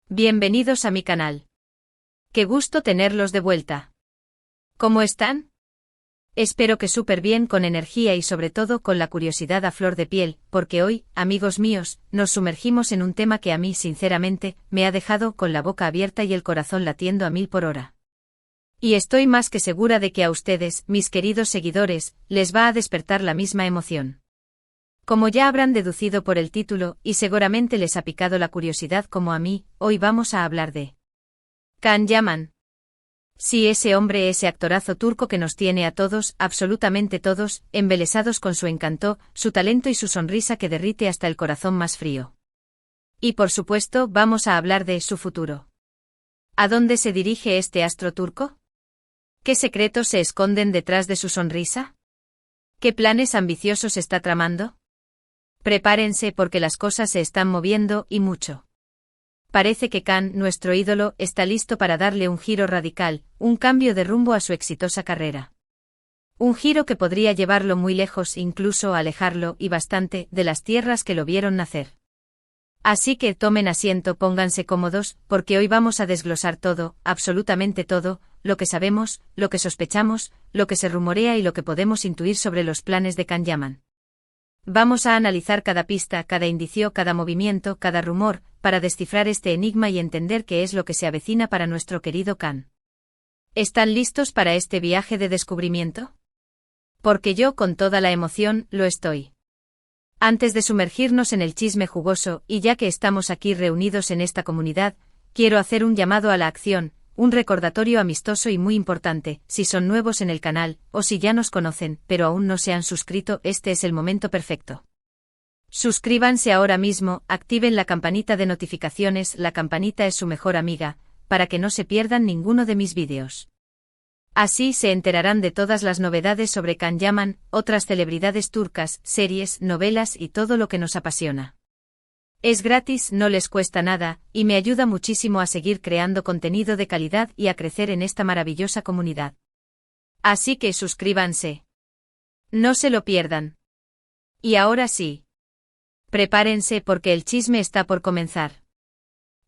Bienvenidos a mi canal. Qué gusto tenerlos de vuelta. ¿Cómo están? Espero que súper bien, con energía y sobre todo con la curiosidad a flor de piel, porque hoy, amigos míos, nos sumergimos en un tema que a mí sinceramente me ha dejado con la boca abierta y el corazón latiendo a 1000 por hora. Y estoy más que segura de que a ustedes, mis queridos seguidores, les va a despertar la misma emoción. Como ya habrán deducido por el título, y seguramente les ha picado la curiosidad como a mí, hoy vamos a hablar de Can Yaman. Sí, ese hombre, ese actorazo turco que nos tiene a todos, absolutamente todos, embelesados con su encanto, su talento y su sonrisa que derrite hasta el corazón más frío. Y por supuesto, vamos a hablar de su futuro. ¿A dónde se dirige este astro turco? ¿Qué secretos se esconden detrás de su sonrisa? ¿Qué planes ambiciosos está tramando? Prepárense porque las cosas se están moviendo y mucho. Parece que Can, nuestro ídolo, está listo para darle un giro radical, un cambio de rumbo a su exitosa carrera. Un giro que podría llevarlo muy lejos, incluso alejarlo, y bastante, de las tierras que lo vieron nacer. Así que tomen asiento, pónganse cómodos, porque hoy vamos a desglosar todo, absolutamente todo, lo que sabemos, lo que sospechamos, lo que se rumorea y lo que podemos intuir sobre los planes de Can Yaman. Vamos a analizar cada pista, cada indicio, cada movimiento, cada rumor, para descifrar este enigma y entender qué es lo que se avecina para nuestro querido Can. ¿Están listos para este viaje de descubrimiento? Porque yo, con toda la emoción, lo estoy. Antes de sumergirnos en el chisme jugoso, y ya que estamos aquí reunidos en esta comunidad, quiero hacer un llamado a la acción, un recordatorio amistoso y muy importante. Si son nuevos en el canal, o si ya nos conocen, pero aún no se han suscrito, este es el momento perfecto. Suscríbanse ahora mismo, activen la campanita de notificaciones, la campanita es su mejor amiga, para que no se pierdan ninguno de mis vídeos. Así se enterarán de todas las novedades sobre Can Yaman, otras celebridades turcas, series, novelas y todo lo que nos apasiona. Es gratis, no les cuesta nada, y me ayuda muchísimo a seguir creando contenido de calidad y a crecer en esta maravillosa comunidad. Así que suscríbanse. No se lo pierdan. Y ahora sí. Prepárense porque el chisme está por comenzar.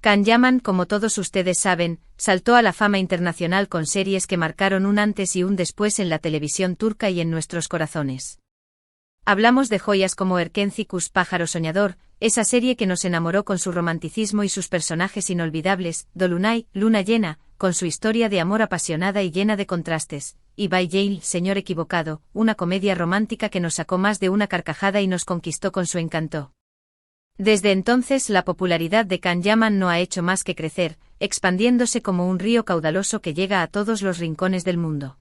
Can Yaman, como todos ustedes saben, saltó a la fama internacional con series que marcaron un antes y un después en la televisión turca y en nuestros corazones. Hablamos de joyas como Erkenci-Kuş, Pájaro Soñador, esa serie que nos enamoró con su romanticismo y sus personajes inolvidables, Dolunay, Luna Llena, con su historia de amor apasionada y llena de contrastes, y Bay Jail, Señor Equivocado, una comedia romántica que nos sacó más de una carcajada y nos conquistó con su encanto. Desde entonces la popularidad de Can Yaman no ha hecho más que crecer, expandiéndose como un río caudaloso que llega a todos los rincones del mundo.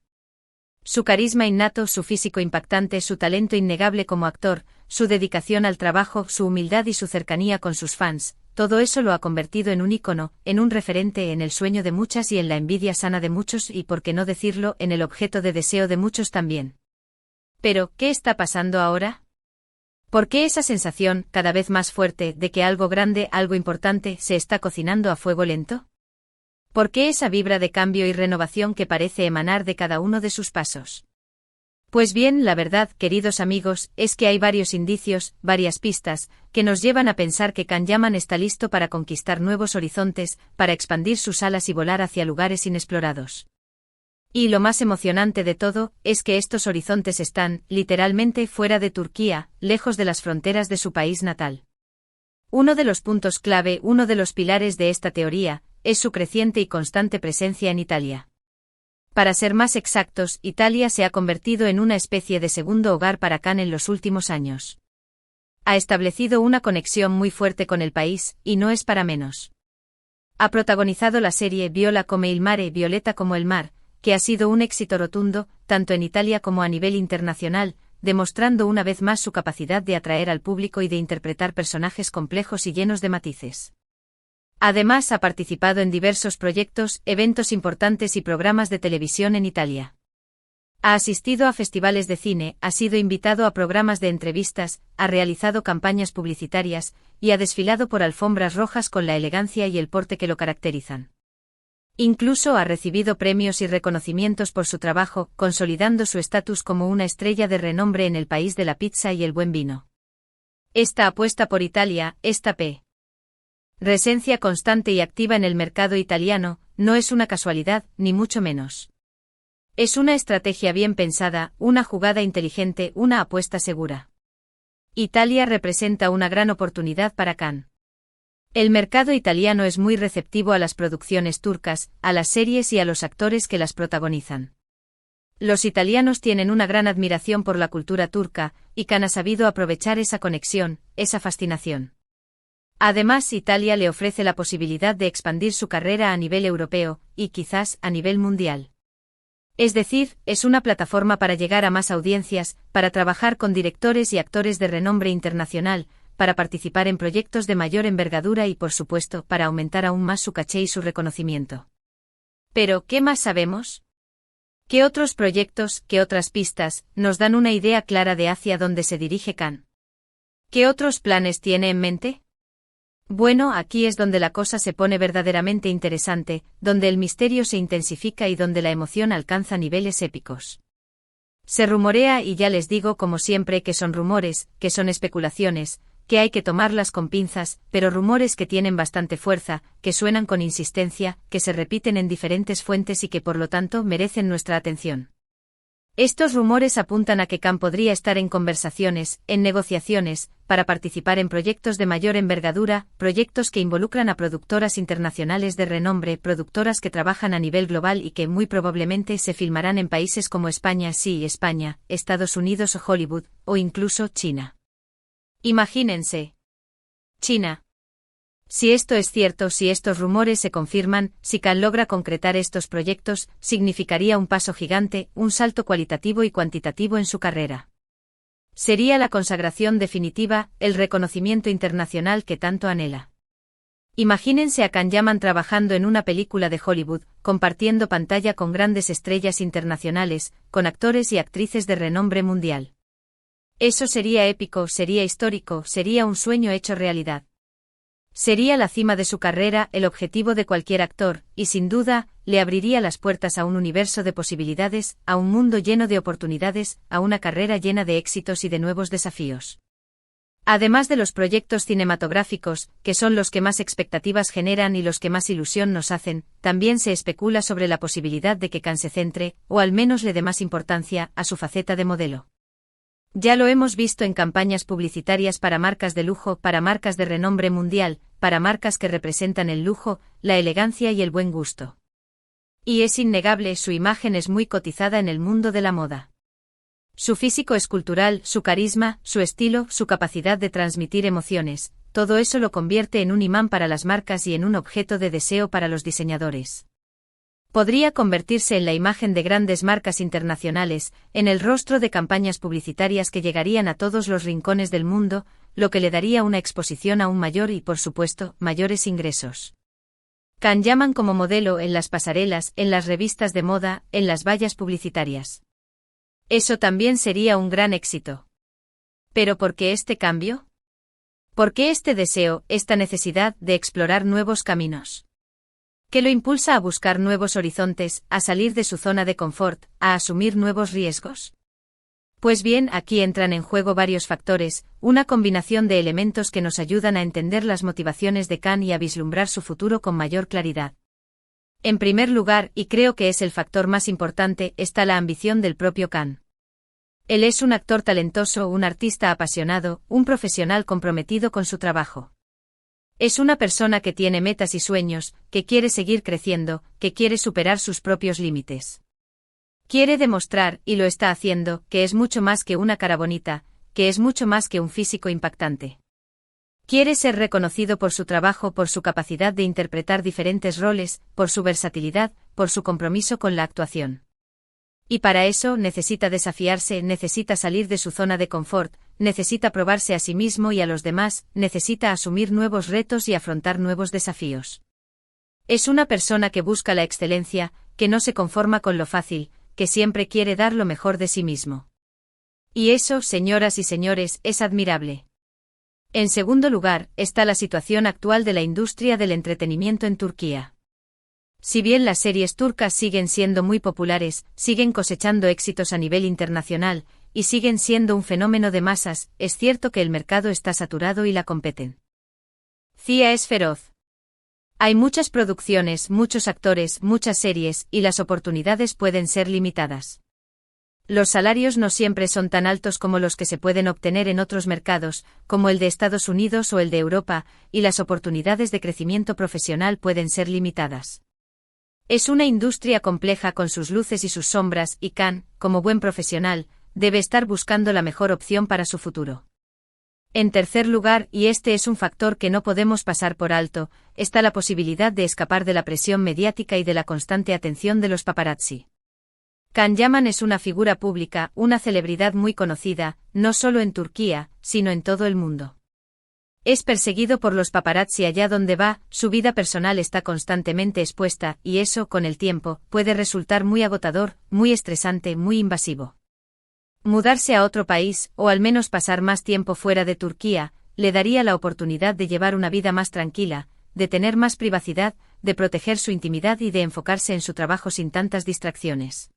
Su carisma innato, su físico impactante, su talento innegable como actor, su dedicación al trabajo, su humildad y su cercanía con sus fans, todo eso lo ha convertido en un ícono, en un referente, en el sueño de muchas y en la envidia sana de muchos y, por qué no decirlo, en el objeto de deseo de muchos también. Pero, ¿qué está pasando ahora? ¿Por qué esa sensación, cada vez más fuerte, de que algo grande, algo importante, se está cocinando a fuego lento? ¿Por qué esa vibra de cambio y renovación que parece emanar de cada uno de sus pasos? Pues bien, la verdad, queridos amigos, es que hay varios indicios, varias pistas, que nos llevan a pensar que Can Yaman está listo para conquistar nuevos horizontes, para expandir sus alas y volar hacia lugares inexplorados. Y lo más emocionante de todo, es que estos horizontes están, literalmente, fuera de Turquía, lejos de las fronteras de su país natal. Uno de los puntos clave, uno de los pilares de esta teoría, es su creciente y constante presencia en Italia. Para ser más exactos, Italia se ha convertido en una especie de segundo hogar para Can en los últimos años. Ha establecido una conexión muy fuerte con el país, y no es para menos. Ha protagonizado la serie Viola come il mare, Violeta como el mar, que ha sido un éxito rotundo, tanto en Italia como a nivel internacional, demostrando una vez más su capacidad de atraer al público y de interpretar personajes complejos y llenos de matices. Además, ha participado en diversos proyectos, eventos importantes y programas de televisión en Italia. Ha asistido a festivales de cine, ha sido invitado a programas de entrevistas, ha realizado campañas publicitarias, y ha desfilado por alfombras rojas con la elegancia y el porte que lo caracterizan. Incluso ha recibido premios y reconocimientos por su trabajo, consolidando su estatus como una estrella de renombre en el país de la pizza y el buen vino. Esta apuesta por Italia, esta P. Presencia constante y activa en el mercado italiano, no es una casualidad, ni mucho menos. Es una estrategia bien pensada, una jugada inteligente, una apuesta segura. Italia representa una gran oportunidad para Cannes. El mercado italiano es muy receptivo a las producciones turcas, a las series y a los actores que las protagonizan. Los italianos tienen una gran admiración por la cultura turca, y Cannes ha sabido aprovechar esa conexión, esa fascinación. Además, Italia le ofrece la posibilidad de expandir su carrera a nivel europeo, y quizás a nivel mundial. Es decir, es una plataforma para llegar a más audiencias, para trabajar con directores y actores de renombre internacional, para participar en proyectos de mayor envergadura y, por supuesto, para aumentar aún más su caché y su reconocimiento. Pero, ¿qué más sabemos? ¿Qué otros proyectos, qué otras pistas, nos dan una idea clara de hacia dónde se dirige Cannes? ¿Qué otros planes tiene en mente? Bueno, aquí es donde la cosa se pone verdaderamente interesante, donde el misterio se intensifica y donde la emoción alcanza niveles épicos. Se rumorea y ya les digo como siempre que son rumores, que son especulaciones, que hay que tomarlas con pinzas, pero rumores que tienen bastante fuerza, que suenan con insistencia, que se repiten en diferentes fuentes y que por lo tanto merecen nuestra atención. Estos rumores apuntan a que Cannes podría estar en conversaciones, en negociaciones, para participar en proyectos de mayor envergadura, proyectos que involucran a productoras internacionales de renombre, productoras que trabajan a nivel global y que muy probablemente se filmarán en países como España, sí, España, Estados Unidos o Hollywood, o incluso China. Imagínense. China. Si esto es cierto, si estos rumores se confirman, si Cannes logra concretar estos proyectos, significaría un paso gigante, un salto cualitativo y cuantitativo en su carrera. Sería la consagración definitiva, el reconocimiento internacional que tanto anhela. Imagínense a Can Yaman trabajando en una película de Hollywood, compartiendo pantalla con grandes estrellas internacionales, con actores y actrices de renombre mundial. Eso sería épico, sería histórico, sería un sueño hecho realidad. Sería la cima de su carrera, el objetivo de cualquier actor, y sin duda, le abriría las puertas a un universo de posibilidades, a un mundo lleno de oportunidades, a una carrera llena de éxitos y de nuevos desafíos. Además de los proyectos cinematográficos, que son los que más expectativas generan y los que más ilusión nos hacen, también se especula sobre la posibilidad de que Cannes se centre, o al menos le dé más importancia, a su faceta de modelo. Ya lo hemos visto en campañas publicitarias para marcas de lujo, para marcas de renombre mundial, para marcas que representan el lujo, la elegancia y el buen gusto. Y es innegable, su imagen es muy cotizada en el mundo de la moda. Su físico escultural, su carisma, su estilo, su capacidad de transmitir emociones, todo eso lo convierte en un imán para las marcas y en un objeto de deseo para los diseñadores. Podría convertirse en la imagen de grandes marcas internacionales, en el rostro de campañas publicitarias que llegarían a todos los rincones del mundo, lo que le daría una exposición aún mayor y, por supuesto, mayores ingresos. Can Yaman como modelo en las pasarelas, en las revistas de moda, en las vallas publicitarias. Eso también sería un gran éxito. ¿Pero por qué este cambio? ¿Por qué este deseo, esta necesidad de explorar nuevos caminos? ¿Qué lo impulsa a buscar nuevos horizontes, a salir de su zona de confort, a asumir nuevos riesgos? Pues bien, aquí entran en juego varios factores, una combinación de elementos que nos ayudan a entender las motivaciones de Cannes y a vislumbrar su futuro con mayor claridad. En primer lugar, y creo que es el factor más importante, está la ambición del propio Cannes. Él es un actor talentoso, un artista apasionado, un profesional comprometido con su trabajo. Es una persona que tiene metas y sueños, que quiere seguir creciendo, que quiere superar sus propios límites. Quiere demostrar, y lo está haciendo, que es mucho más que una cara bonita, que es mucho más que un físico impactante. Quiere ser reconocido por su trabajo, por su capacidad de interpretar diferentes roles, por su versatilidad, por su compromiso con la actuación. Y para eso necesita desafiarse, necesita salir de su zona de confort, necesita probarse a sí mismo y a los demás, necesita asumir nuevos retos y afrontar nuevos desafíos. Es una persona que busca la excelencia, que no se conforma con lo fácil, que siempre quiere dar lo mejor de sí mismo. Y eso, señoras y señores, es admirable. En segundo lugar, está la situación actual de la industria del entretenimiento en Turquía. Si bien las series turcas siguen siendo muy populares, siguen cosechando éxitos a nivel internacional, y siguen siendo un fenómeno de masas, es cierto que el mercado está saturado y la competen. Cia es feroz. Hay muchas producciones, muchos actores, muchas series, y las oportunidades pueden ser limitadas. Los salarios no siempre son tan altos como los que se pueden obtener en otros mercados, como el de Estados Unidos o el de Europa, y las oportunidades de crecimiento profesional pueden ser limitadas. Es una industria compleja con sus luces y sus sombras, y Khan, como buen profesional, debe estar buscando la mejor opción para su futuro. En tercer lugar, y este es un factor que no podemos pasar por alto, está la posibilidad de escapar de la presión mediática y de la constante atención de los paparazzi. Can Yaman es una figura pública, una celebridad muy conocida, no solo en Turquía, sino en todo el mundo. Es perseguido por los paparazzi allá donde va, su vida personal está constantemente expuesta, y eso, con el tiempo, puede resultar muy agotador, muy estresante, muy invasivo. Mudarse a otro país, o al menos pasar más tiempo fuera de Turquía, le daría la oportunidad de llevar una vida más tranquila, de tener más privacidad, de proteger su intimidad y de enfocarse en su trabajo sin tantas distracciones.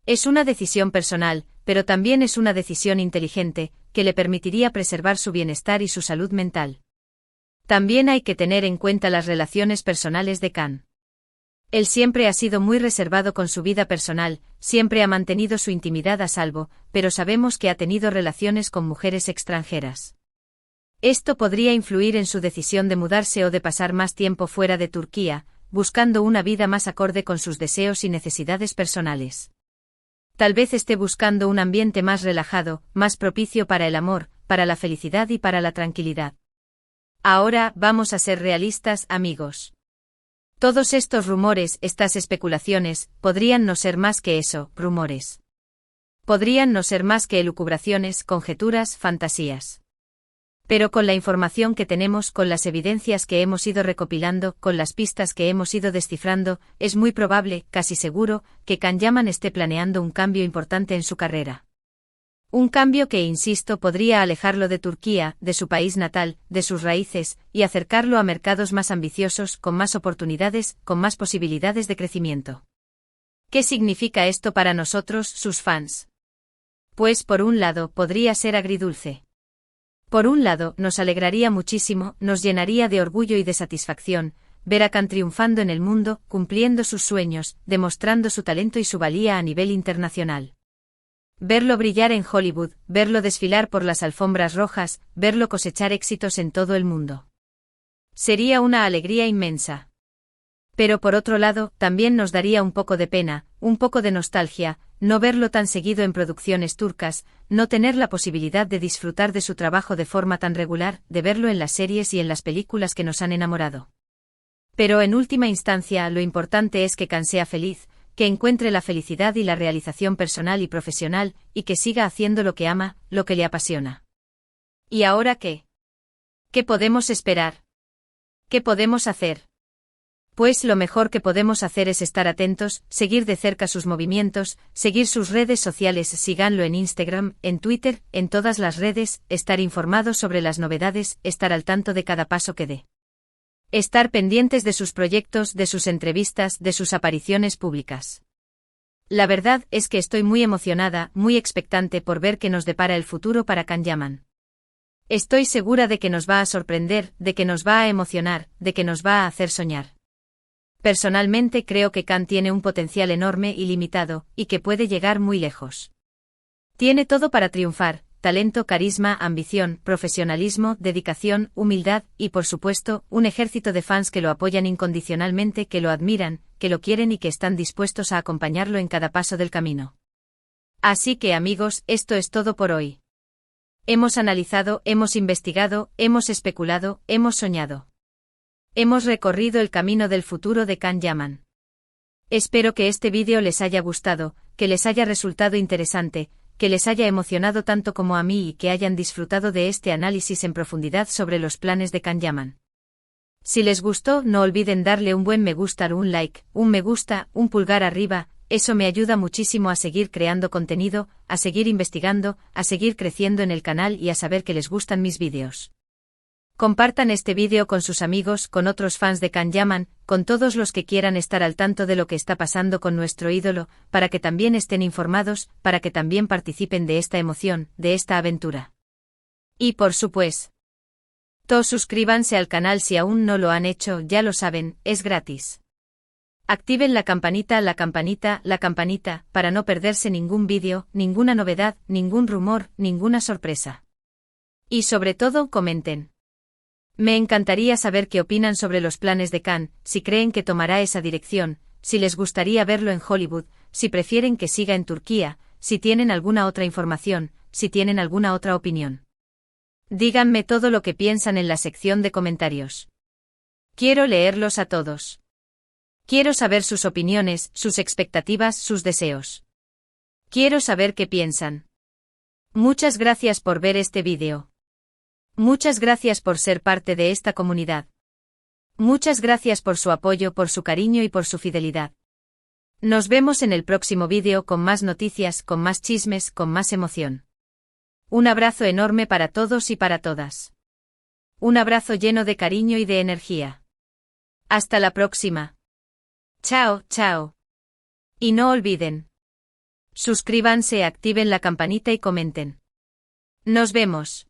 Es una decisión personal, pero también es una decisión inteligente, que le permitiría preservar su bienestar y su salud mental. También hay que tener en cuenta las relaciones personales de Khan. Él siempre ha sido muy reservado con su vida personal, siempre ha mantenido su intimidad a salvo, pero sabemos que ha tenido relaciones con mujeres extranjeras. Esto podría influir en su decisión de mudarse o de pasar más tiempo fuera de Turquía, buscando una vida más acorde con sus deseos y necesidades personales. Tal vez esté buscando un ambiente más relajado, más propicio para el amor, para la felicidad y para la tranquilidad. Ahora, vamos a ser realistas, amigos. Todos estos rumores, estas especulaciones, podrían no ser más que eso, rumores. Podrían no ser más que elucubraciones, conjeturas, fantasías. Pero con la información que tenemos, con las evidencias que hemos ido recopilando, con las pistas que hemos ido descifrando, es muy probable, casi seguro, que Can Yaman esté planeando un cambio importante en su carrera. Un cambio que, insisto, podría alejarlo de Turquía, de su país natal, de sus raíces, y acercarlo a mercados más ambiciosos, con más oportunidades, con más posibilidades de crecimiento. ¿Qué significa esto para nosotros, sus fans? Pues por un lado, podría ser agridulce. Por un lado, nos alegraría muchísimo, nos llenaría de orgullo y de satisfacción, ver a Khan triunfando en el mundo, cumpliendo sus sueños, demostrando su talento y su valía a nivel internacional. Verlo brillar en Hollywood, verlo desfilar por las alfombras rojas, verlo cosechar éxitos en todo el mundo. Sería una alegría inmensa. Pero por otro lado, también nos daría un poco de pena, un poco de nostalgia, no verlo tan seguido en producciones turcas, no tener la posibilidad de disfrutar de su trabajo de forma tan regular, de verlo en las series y en las películas que nos han enamorado. Pero en última instancia, lo importante es que Khan sea feliz, que encuentre la felicidad y la realización personal y profesional, y que siga haciendo lo que ama, lo que le apasiona. ¿Y ahora qué? ¿Qué podemos esperar? ¿Qué podemos hacer? Pues lo mejor que podemos hacer es estar atentos, seguir de cerca sus movimientos, seguir sus redes sociales, síganlo en Instagram, en Twitter, en todas las redes, estar informados sobre las novedades, estar al tanto de cada paso que dé. Estar pendientes de sus proyectos, de sus entrevistas, de sus apariciones públicas. La verdad es que estoy muy emocionada, muy expectante por ver qué nos depara el futuro para Can Yaman. Estoy segura de que nos va a sorprender, de que nos va a emocionar, de que nos va a hacer soñar. Personalmente creo que Khan tiene un potencial enorme y limitado, y que puede llegar muy lejos. Tiene todo para triunfar: talento, carisma, ambición, profesionalismo, dedicación, humildad, y por supuesto, un ejército de fans que lo apoyan incondicionalmente, que lo admiran, que lo quieren y que están dispuestos a acompañarlo en cada paso del camino. Así que amigos, esto es todo por hoy. Hemos analizado, hemos investigado, hemos especulado, hemos soñado. Hemos recorrido el camino del futuro de Can Yaman. Espero que este vídeo les haya gustado, que les haya resultado interesante, que les haya emocionado tanto como a mí y que hayan disfrutado de este análisis en profundidad sobre los planes de Can Yaman. Si les gustó, no olviden darle un buen me gusta, un like, un me gusta, un pulgar arriba, eso me ayuda muchísimo a seguir creando contenido, a seguir investigando, a seguir creciendo en el canal y a saber que les gustan mis vídeos. Compartan este vídeo con sus amigos, con otros fans de Can Yaman, con todos los que quieran estar al tanto de lo que está pasando con nuestro ídolo, para que también estén informados, para que también participen de esta emoción, de esta aventura. Y por supuesto, Todos suscríbanse al canal si aún no lo han hecho, ya lo saben, es gratis. Activen la campanita, para no perderse ningún vídeo, ninguna novedad, ningún rumor, ninguna sorpresa. Y sobre todo, comenten. Me encantaría saber qué opinan sobre los planes de Khan, si creen que tomará esa dirección, si les gustaría verlo en Hollywood, si prefieren que siga en Turquía, si tienen alguna otra información, si tienen alguna otra opinión. Díganme todo lo que piensan en la sección de comentarios. Quiero leerlos a todos. Quiero saber sus opiniones, sus expectativas, sus deseos. Quiero saber qué piensan. Muchas gracias por ver este vídeo. Muchas gracias por ser parte de esta comunidad. Muchas gracias por su apoyo, por su cariño y por su fidelidad. Nos vemos en el próximo vídeo con más noticias, con más chismes, con más emoción. Un abrazo enorme para todos y para todas. Un abrazo lleno de cariño y de energía. Hasta la próxima. Chao, chao. Y no olviden. Suscríbanse, activen la campanita y comenten. Nos vemos.